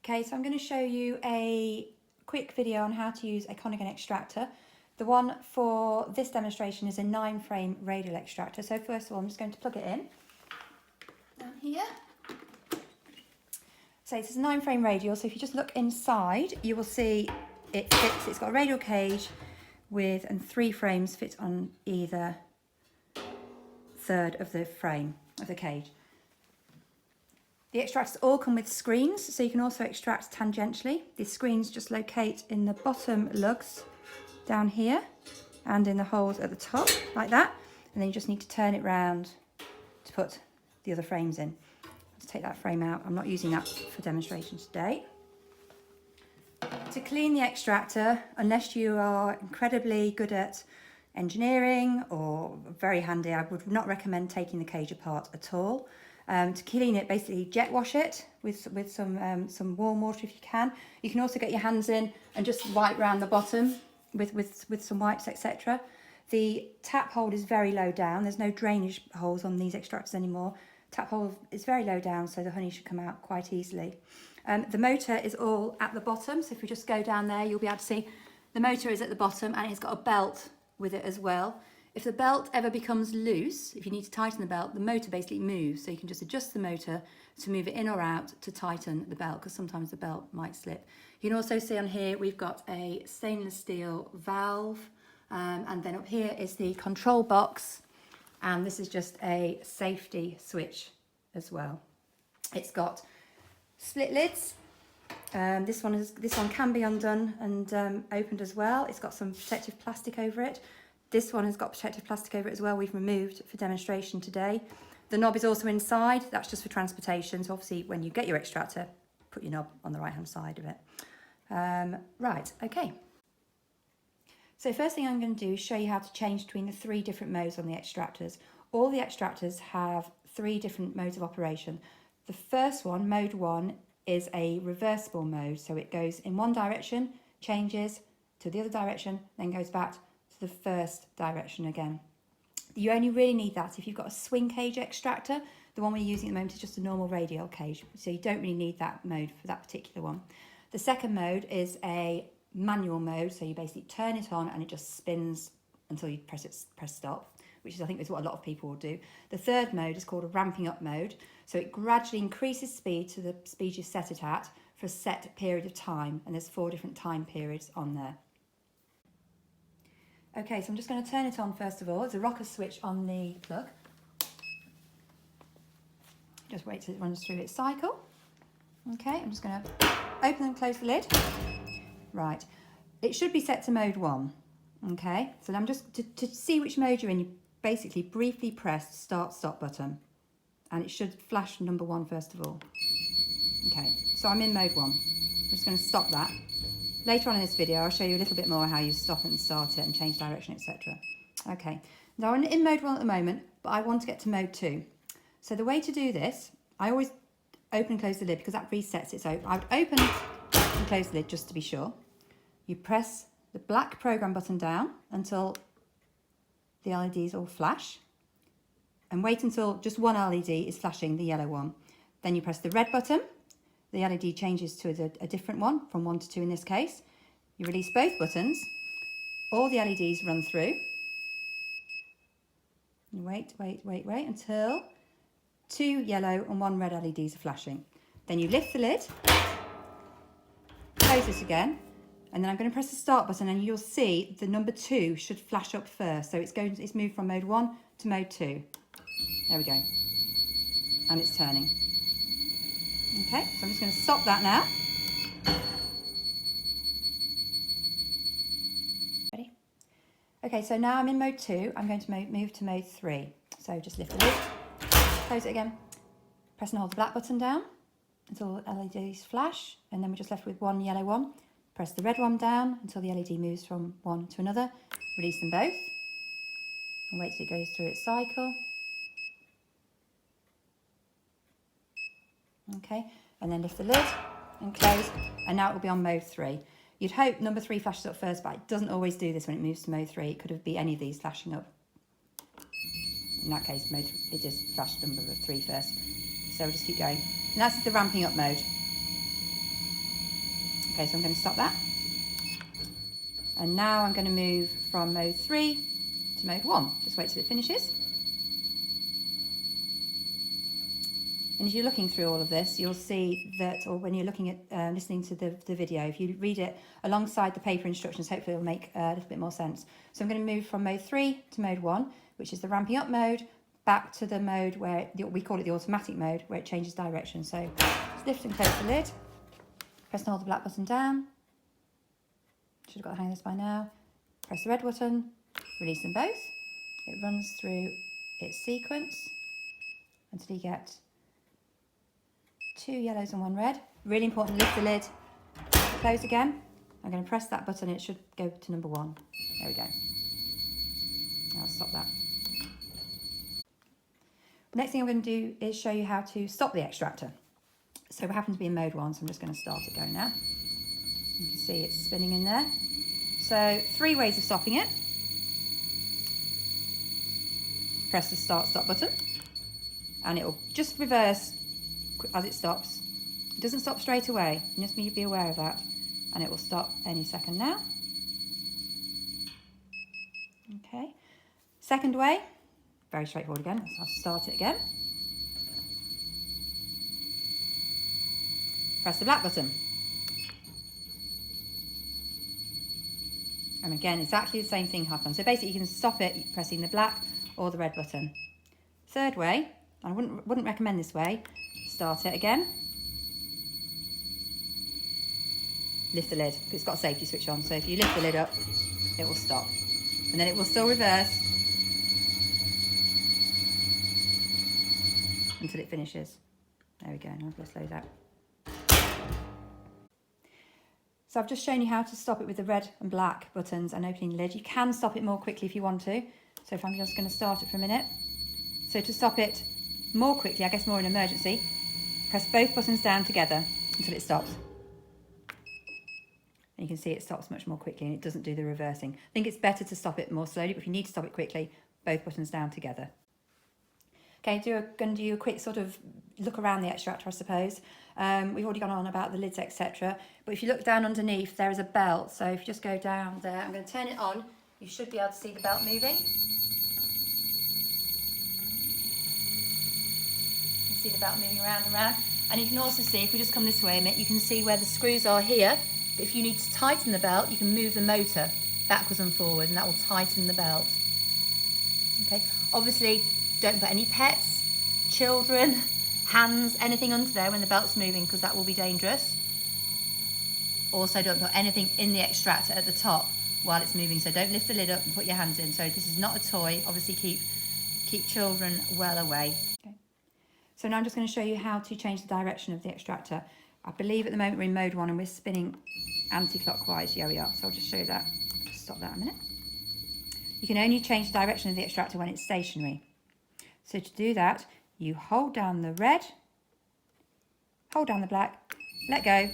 Okay, so I'm going to show you a quick video on how to use a Konigin extractor. The one for this demonstration is a 9-frame radial extractor. So first of all, I'm just going to plug it in down here. So this is a 9-frame radial, so if you just look inside, you will see it fits. It's got a radial cage and 3 frames fit on either third of the frame of the cage. The extractors all come with screens, so you can also extract tangentially. The screens just locate in the bottom lugs down here and in the holes at the top, like that. And then you just need to turn it round to put the other frames in. Let's take that frame out. I'm not using that for demonstration today. To clean the extractor, unless you are incredibly good at engineering or very handy, I would not recommend taking the cage apart at all. To clean it, basically jet wash it with some warm water if you can. You can also get your hands in and just wipe around the bottom with some wipes, etc. The tap hole is very low down. There's no drainage holes on these extractors anymore. Tap hole is very low down, so the honey should come out quite easily. The motor is all at the bottom, so if we just go down there, you'll be able to see the motor is at the bottom and it's got a belt with it as well. If the belt ever becomes loose, if you need to tighten the belt, the motor basically moves. So you can just adjust the motor to move it in or out to tighten the belt, because sometimes the belt might slip. You can also see on here, we've got a stainless steel valve. And then up here is the control box. And this is just a safety switch as well. It's got split lids. This one can be undone and opened as well. It's got some protective plastic over it. This one has got protective plastic over it as well. We've removed for demonstration today. The knob is also inside. That's just for transportation. So obviously when you get your extractor, put your knob on the right hand side of it. Right, okay. So first thing I'm going to do is show you how to change between the 3 different modes on the extractors. All the extractors have 3 different modes of operation. The first one, mode 1, is a reversible mode. So it goes in one direction, changes to the other direction, then goes back the first direction again. You only really need that if you've got a swing cage extractor. The one we're using at the moment is just a normal radial cage, so you don't really need that mode for that particular one. The second mode is a manual mode, so you basically turn it on and it just spins until you press stop, which is, I think, is what a lot of people will do. The third mode is called a ramping up mode, so it gradually increases speed to the speed you set it at for a set period of time, and there's 4 different time periods on there. Okay, so I'm just going to turn it on first of all. There's a rocker switch on the plug. Just wait till it runs through its cycle. Okay, I'm just going to open and close the lid. Right, it should be set to mode 1. Okay, so I'm just, to see which mode you're in, you basically briefly press the start-stop button. And it should flash number 1 first of all. Okay, so I'm in mode 1. I'm just going to stop that. Later on in this video, I'll show you a little bit more how you stop and start it and change direction, etc. Okay, now I'm in mode 1 at the moment, but I want to get to mode 2. So the way to do this, I always open and close the lid because that resets it. So I would open and close the lid just to be sure. You press the black program button down until the LEDs all flash, and wait until just one LED is flashing, the yellow one. Then you press the red button. The LED changes to a different one, from 1 to 2 in this case. You release both buttons, all the LEDs run through. You wait until 2 yellow and 1 red LEDs are flashing. Then you lift the lid, close it again, and then I'm going to press the start button and you'll see the number 2 should flash up first. So it's moved from mode 1 to mode 2. There we go. And it's turning. Okay, so I'm just going to stop that now. Ready? Okay, so now I'm in mode 2. I'm going to move to mode 3. So just lift the lid, close it again, press and hold the black button down until LEDs flash, and then we're just left with 1 yellow one. Press the red one down until the LED moves from one to another. Release them both and wait till it goes through its cycle. Okay, and then lift the lid and close, and now it will be on mode 3. You'd hope number 3 flashes up first, but it doesn't always do this when it moves to mode 3. It could be any of these flashing up. In that case, it just flashed number 3 first. So we'll just keep going. And that's the ramping up mode. Okay, so I'm going to stop that. And now I'm going to move from mode 3 to mode 1. Just wait till it finishes. And as you're looking through all of this, you'll see that, or when you're looking at listening to the video, if you read it alongside the paper instructions, hopefully it'll make a little bit more sense. So I'm going to move from mode 3 to mode 1, which is the ramping up mode, back to the mode where we call it the automatic mode, where it changes direction. So just lift and close the lid, press and hold the black button down. Should have got the hang of this by now. Press the red button, release them both. It runs through its sequence until you get 2 yellows and 1 red. Really important, lift the lid, close again. I'm going to press that button and it should go to number 1. There we go. Now I'll stop that. Next thing I'm going to do is show you how to stop the extractor. So we happen to be in mode 1, so I'm just going to start it going now. You can see it's spinning in there. So 3 ways of stopping it. Press the stop button and it will just reverse as it stops. It doesn't stop straight away, you just need to be aware of that, and it will stop any second now. Okay, second way, very straightforward again. I'll start it again. Press the black button. And again, exactly the same thing happens. So basically you can stop it pressing the black or the red button. Third way, I wouldn't recommend this way. Start it again. Lift the lid, it's got a safety switch on. So if you lift the lid up, it will stop. And then it will still reverse until it finishes. There we go, now let's slow that. So I've just shown you how to stop it with the red and black buttons and opening the lid. You can stop it more quickly if you want to. So if I'm just going to start it for a minute. So to stop it more quickly, I guess more in emergency, press both buttons down together until it stops. And you can see it stops much more quickly and it doesn't do the reversing. I think it's better to stop it more slowly, but if you need to stop it quickly, both buttons down together. Okay, going to do a quick sort of look around the extractor, I suppose. We've already gone on about the lids, etc. But if you look down underneath, there is a belt. So if you just go down there, I'm going to turn it on. You should be able to see the belt moving. You can see the belt moving around and around. And you can also see, if we just come this way a minute, you can see where the screws are here. But if you need to tighten the belt, you can move the motor backwards and forward, and that will tighten the belt. Okay, obviously, don't put any pets, children, hands, anything under there when the belt's moving, because that will be dangerous. Also, don't put anything in the extractor at the top while it's moving, so don't lift the lid up and put your hands in. So this is not a toy. Obviously, keep children well away. Okay. So now I'm just going to show you how to change the direction of the extractor. I believe at the moment we're in mode 1 and we're spinning anti-clockwise. Yeah, we are. So I'll just show you that. Just stop that a minute. You can only change the direction of the extractor when it's stationary. So to do that, you hold down the red, hold down the black, let go,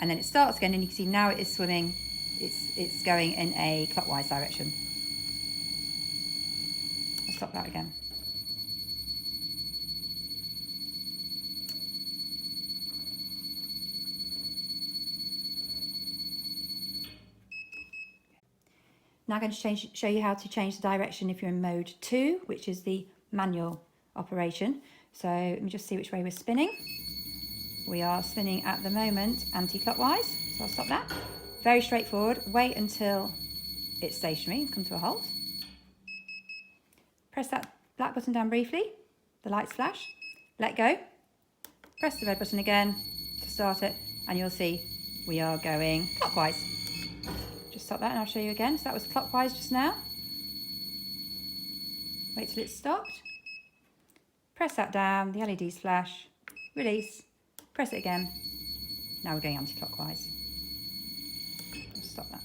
and then it starts again, and you can see now it is swimming. It's going in a clockwise direction. I'll stop that again. Now I'm going to show you how to change the direction if you're in mode 2, which is the manual operation. So let me just see which way we're spinning. We are spinning at the moment anti-clockwise, so I'll stop that. Very straightforward. Wait until it's stationary and come to a halt. Press that black button down briefly, the lights flash, let go, press the red button again to start it, and you'll see we are going clockwise. Just stop that and I'll show you again. So that was clockwise just now. Wait till it's stopped. Press that down, the LEDs flash, release, press it again. Now we're going anti-clockwise. Stop that.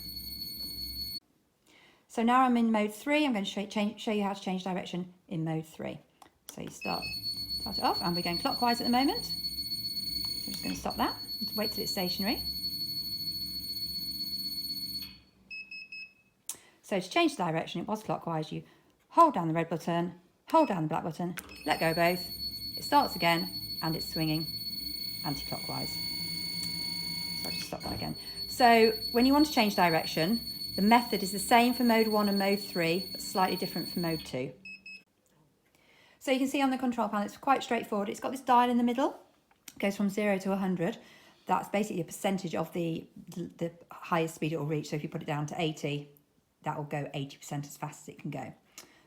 So now I'm in mode 3. I'm going to show you how to change direction in mode 3. So you start it off, and we're going clockwise at the moment. So I'm just going to stop that, wait till it's stationary. So to change the direction, it was clockwise. You hold down the red button, hold down the black button, let go both. It starts again, and it's swinging anti-clockwise. So I'll just stop that again. So when you want to change direction, the method is the same for mode 1 and mode 3, but slightly different for mode 2. So you can see on the control panel, it's quite straightforward. It's got this dial in the middle. It goes from 0 to 100. That's basically a percentage of the highest speed it will reach. So if you put it down to 80, that will go 80% as fast as it can go.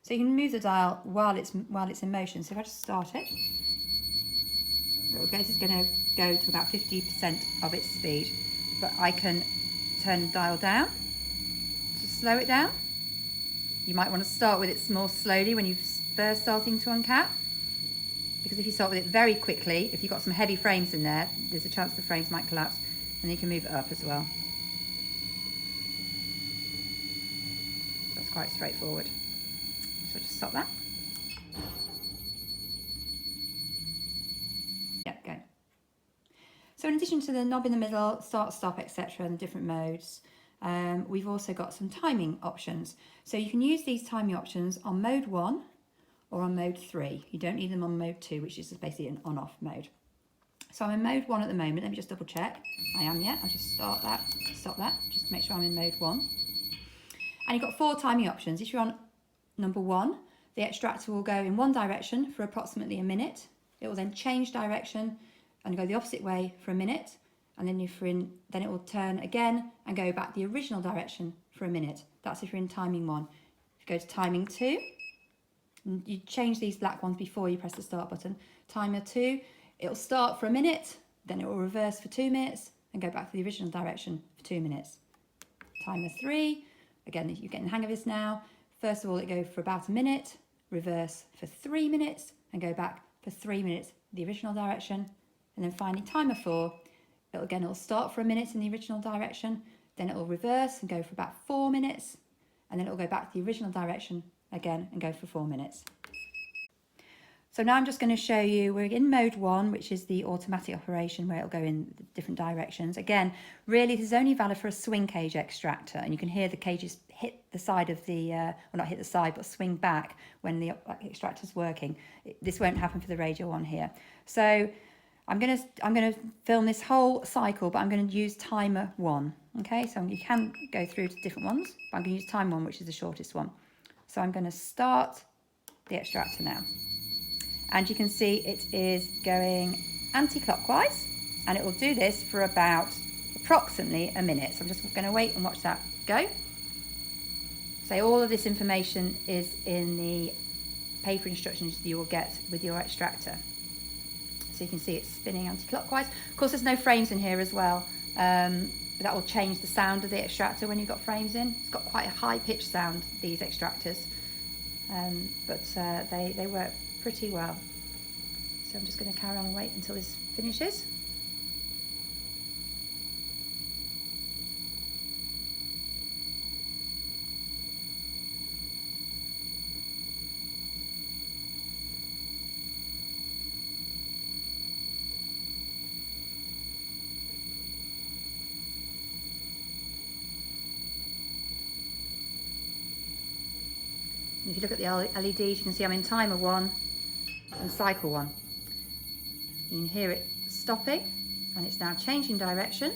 So you can move the dial while it's in motion. So if I just start it, it's going to go to about 50% of its speed. But I can turn the dial down to slow it down. You might want to start with it more slowly when you're first starting to uncap, because if you start with it very quickly, if you've got some heavy frames in there, there's a chance the frames might collapse, and you can move it up as well. That's quite straightforward. So just stop that. Yeah, go. So in addition to the knob in the middle, start, stop, etc., and different modes, we've also got some timing options. So you can use these timing options on mode 1 or on mode 3. You don't need them on mode 2, which is basically an on-off mode. So I'm in mode 1 at the moment. Let me just double check. I am, yeah. I'll just start that, stop that, just to make sure I'm in mode 1. And you've got 4 timing options. If you're on number 1, the extractor will go in one direction for approximately a minute. It will then change direction and go the opposite way for a minute. And then then it will turn again and go back the original direction for a minute. That's if you're in timing 1. If you go to timing 2, you change these black ones before you press the start button. Timer 2, it'll start for a minute, then it will reverse for 2 minutes and go back to the original direction for 2 minutes. Timer 3, again, you're getting the hang of this now. First of all, it goes for about a minute, reverse for 3 minutes and go back for 3 minutes the original direction. And then finally, timer 4, it'll start for a minute in the original direction, then it will reverse and go for about 4 minutes, and then it will go back to the original direction again and go for 4 minutes. So now I'm just going to show you, we're in mode 1, which is the automatic operation where it'll go in different directions. Again, really this is only valid for a swing cage extractor, and you can hear the cages hit the side of the, well not hit the side, but swing back when the extractor's working. This won't happen for the Radial one here. So I'm going to film this whole cycle, but I'm going to use timer 1. Okay, so you can go through to different ones, but I'm going to use time 1, which is the shortest one. So I'm going to start the extractor now. And you can see it is going anti-clockwise, and it will do this for about approximately a minute. So I'm just going to wait and watch that go. So all of this information is in the paper instructions you will get with your extractor. So you can see it's spinning anti-clockwise. Of course, there's no frames in here as well. That will change the sound of the extractor when you've got frames in. It's got quite a high-pitched sound, these extractors, but they work pretty well. So I'm just going to carry on and wait until this finishes. If you look at the LEDs, you can see I'm in timer 1 and cycle 1. You can hear it stopping, and it's now changing direction.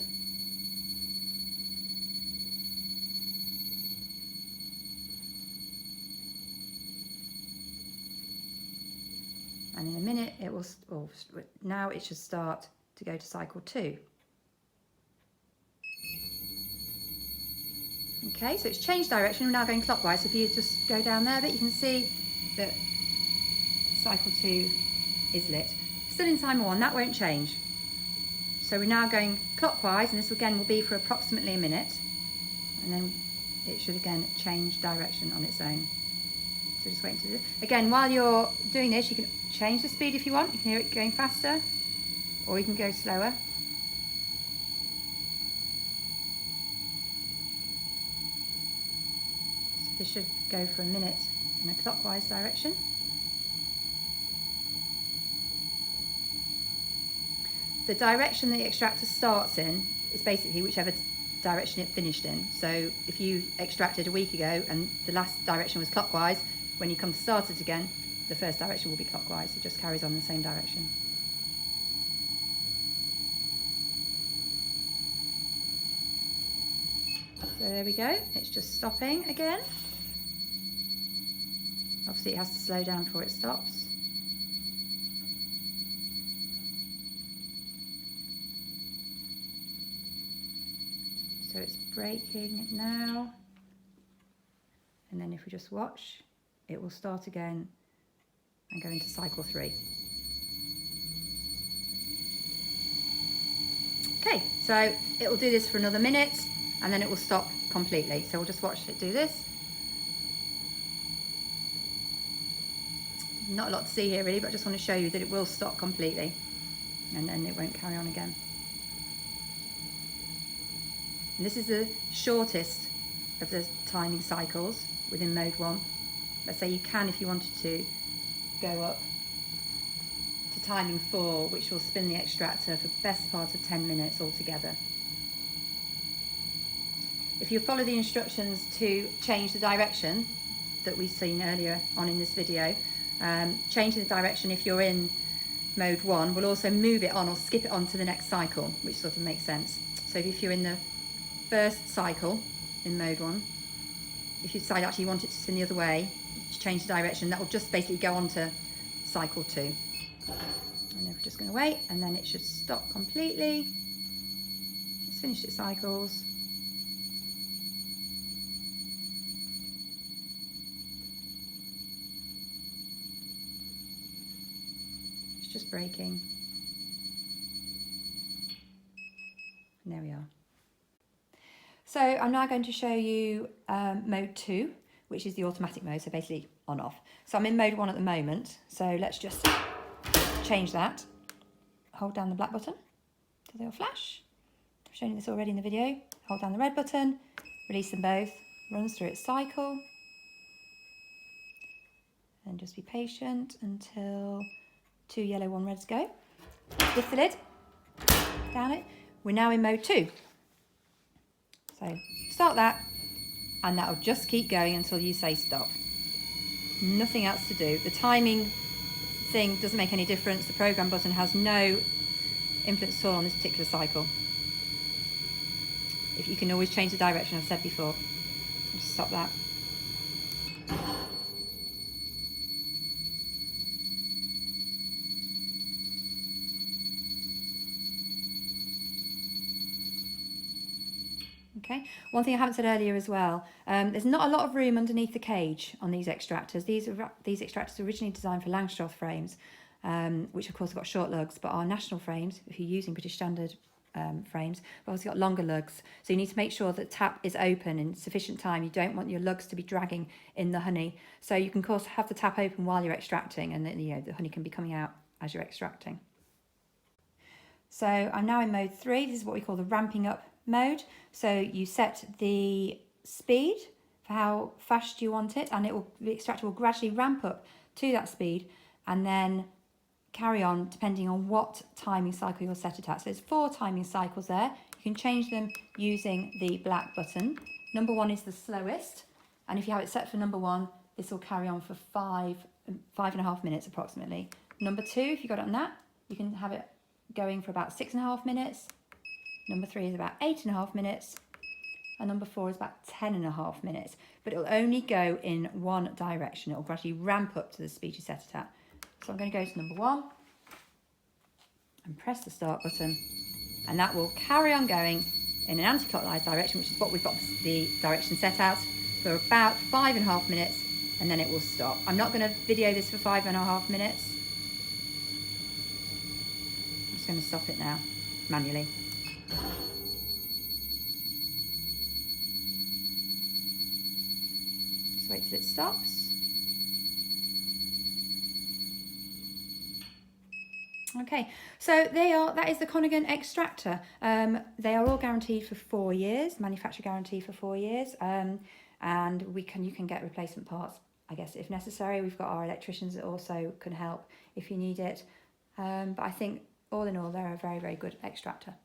And in a minute it will, now it should start to go to cycle 2. Okay, so it's changed direction, we're now going clockwise. If you just go down there a bit, you can see that cycle 2 is lit. Still in timer 1, that won't change. So we're now going clockwise, and this again will be for approximately a minute. And then it should again change direction on its own. So just wait until this. Again, while you're doing this, you can change the speed if you want. You can hear it going faster, or you can go slower. This should go for a minute in a clockwise direction. The direction the extractor starts in is basically whichever direction it finished in. So if you extracted a week ago and the last direction was clockwise, when you come to start it again, the first direction will be clockwise. It just carries on in the same direction. there we go. It's just stopping again. Obviously it has to slow down before it stops. So it's braking now. And then if we just watch, it will start again and go into cycle 3. Okay, so it will do this for another minute and then it will stop completely. So we'll just watch it do this. Not a lot to see here really, but I just want to show you that it will stop completely and then it won't carry on again. And this is the shortest of the timing cycles within mode 1. Let's say you can, if you wanted to, go up to timing 4, which will spin the extractor for the best part of 10 minutes altogether. If you follow the instructions to change the direction that we've seen earlier on in this video, changing the direction if you're in mode 1 will also move it on or skip it on to the next cycle, which sort of makes sense. So if you're in the first cycle in mode 1, if you decide actually you want it to spin the other way, to change the direction, that will just basically go on to cycle 2. And then we're just going to wait, and then it should stop completely. It's finished its cycles. It's just braking. And there we are. So I'm now going to show you mode 2, which is the automatic mode, so basically on off. So I'm in mode 1 at the moment, so let's just change that. Hold down the black button so they'll flash. I've shown you this already in the video. Hold down the red button, release them both, runs through its cycle. And just be patient until 2 yellow, 1 reds go. Lift the lid, down it. We're now in mode 2. So start that, and that'll just keep going until you say stop. Nothing else to do. The timing thing doesn't make any difference. The program button has no influence at all on this particular cycle. If you can always change the direction, I've said before. Just stop that. Okay. One thing I haven't said earlier as well, there's not a lot of room underneath the cage on these extractors. These extractors are originally designed for Langstroth frames, which of course have got short lugs, but our national frames, if you're using British Standard frames, have obviously got longer lugs. So you need to make sure that tap is open in sufficient time. You don't want your lugs to be dragging in the honey. So you can of course have the tap open while you're extracting, and then, the honey can be coming out as you're extracting. So I'm now in mode 3. This is what we call the ramping up mode. So you set the speed for how fast you want it, and the extractor will gradually ramp up to that speed and then carry on depending on what timing cycle you're set it at. So there's 4 timing cycles there. You can change them using the black button. Number 1 is the slowest, and if you have it set for number 1, this will carry on for 5.5 minutes approximately. Number 2, if you got it on that, you can have it going for about 6.5 minutes. Number 3 is about 8.5 minutes, and number 4 is about 10.5 minutes, but it'll only go in one direction. It'll gradually ramp up to the speed you set it at. So I'm going to go to number 1 and press the start button, and that will carry on going in an anti-clockwise direction, which is what we've got the direction set out, for about 5.5 minutes, and then it will stop. I'm not going to video this for 5.5 minutes. I'm just going to stop it now manually. Just wait till it stops. Okay, so that is the Konigin Extractor. They are all guaranteed for 4 years, manufacturer guarantee for 4 years, and you can get replacement parts, I guess, if necessary. We've got our electricians that also can help if you need it, but I think all in all they're a very, very good extractor.